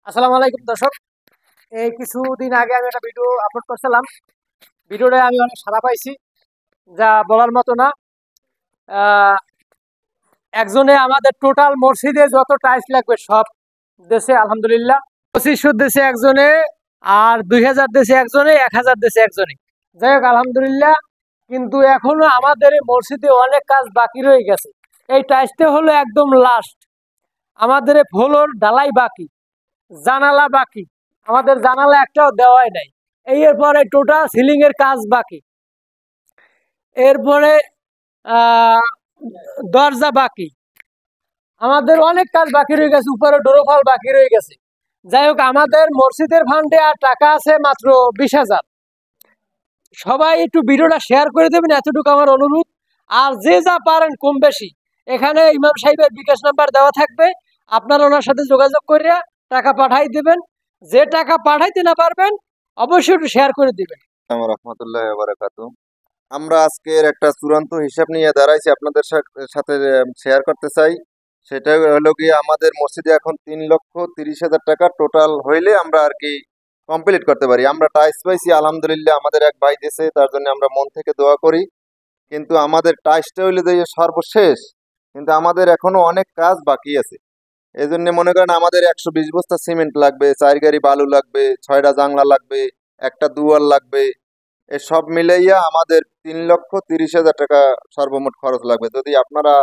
আসসালামু আলাইকুম দর্শক। এই কিছুদিন আগে আমি একটা ভিডিও আপলোড করছিলাম। ভিডিওটা আমি অনেক সাড়া পাইছি, যা বলার মতো না। আহ, একজনে আমাদের টোটাল মসজিদে যত টাইলস লাগবে সব দেশে আলহামদুলিল্লাহ 2500 দেশে একজনে, আর 2000 দেশে একজনে, 1000 দেশে একজনে। যাই হোক আলহামদুলিল্লাহ। কিন্তু এখনো আমাদের এই মসজিদে অনেক কাজ বাকি রয়ে গেছে। এই টাইলসটা হলো একদম লাস্ট। আমাদের ফ্লোর ঢালাই বাকি, জানালা বাকি, আমাদের জানালা একটাও দেওয়াই নাই। এরপরে টোটাল সিলিং এর কাজ বাকি, এরপরে আহ দরজা বাকি, আমাদের অনেক কাজ বাকি রয়ে গেছে, উপরে ডোরফল বাকি রয়ে গেছে। যাই হোক আমাদের মসজিদের ফান্ডে আর টাকা আছে মাত্র 20,000। সবাই একটু ভিডিওটা শেয়ার করে দেবেন, এতটুকু আমার অনুরোধ। আর যে যা পারেন কম বেশি, এখানে ইমাম সাহেবের বিকাশ নাম্বার দেওয়া থাকবে, আপনারা ওনার সাথে যোগাযোগ করে টাকা পাঠাই দেবেন। যে টাকা পাঠাইতে না পারবেন অবশ্যই একটু শেয়ার করে দিবেন। রহমতুল্লাহ বারাকাতু। আমরা আজকের একটা চূড়ান্ত হিসাব নিয়ে দাঁড়াইছি, আপনাদের সাথে শেয়ার করতে চাই। সেটা হলো কি, আমাদের মসজিদে এখন 3,30,000 টাকা টোটাল হইলে আমরা আর কি কমপ্লিট করতে পারি। আমরা টাইলস পাইছি আলহামদুলিল্লাহ, আমাদের এক ভাই দিয়েছে, তার জন্য আমরা মন থেকে দোয়া করি। কিন্তু আমাদের টাইলসটা হইলে যে সর্বশেষ, কিন্তু আমাদের এখনো অনেক কাজ বাকি আছে। এই জন্য মনে করেন আমাদের 120 বস্তা সিমেন্ট লাগবে, 4 গাড়ি বালু লাগবে, 6টা জানলা লাগবে, একটা দুয়ার লাগবে। এসব মিলাইয়া আমাদের 3,30,000 টাকা সর্বমোট খরচ লাগবে। যদি আপনারা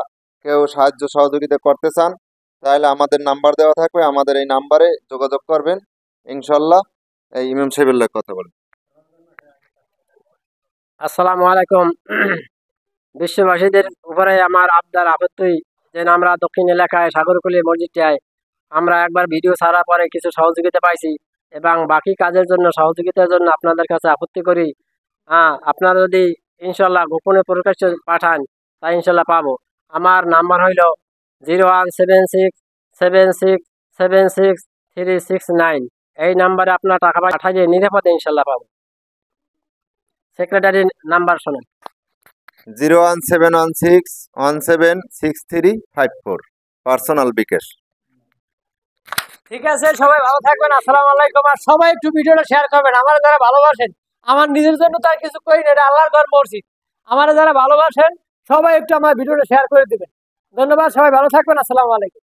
কেউ সাহায্য সহযোগিতা করতে চান, তাহলে আমাদের নাম্বার দেওয়া থাকবে, আমাদের এই নাম্বারে যোগাযোগ করবেন ইনশাল্লাহ। এই ইমাম সাহেবের লাগে কথা বলেন। আসসালামু আলাইকুম। বিশ্ববাসীদের উপরে আমার আবদার আপত্তি, যে আমরা দক্ষিণ এলাকায় সাগরকুলি মসজিদটায় আমরা একবার ভিডিও ছাড়ার পরে কিছু সহযোগিতা পাইছি, এবং বাকি কাজের জন্য সহযোগিতার জন্য আপনাদের কাছে আপত্তি করি। আপনারা যদি ইনশাল্লাহ গোপনে প্রকাশ্যে পাঠান, তাই ইনশাল্লাহ পাবো। আমার নাম্বার হইল 0176776369। এই নাম্বারে আপনার টাকা পাঠাইলে নিরাপদে ইনশাল্লাহ পাবো। সেক্রেটারির নাম্বার শোনেন: 01716176354, পার্সোনাল বিকাশ। ঠিক আছে, সবাই ভালো থাকবেন। আসসালামু আলাইকুম। আর সবাই একটু ভিডিওটা শেয়ার করবেন। আমার যারা ভালোবাসেন, আমার নিজের জন্য তার কিছু করি না, এটা আল্লাহর ঘর মসজিদ। আমার যারা ভালোবাসেন সবাই একটু আমার ভিডিওটা শেয়ার করে দিবেন। ধন্যবাদ, সবাই ভালো থাকবেন। আসসালামু আলাইকুম।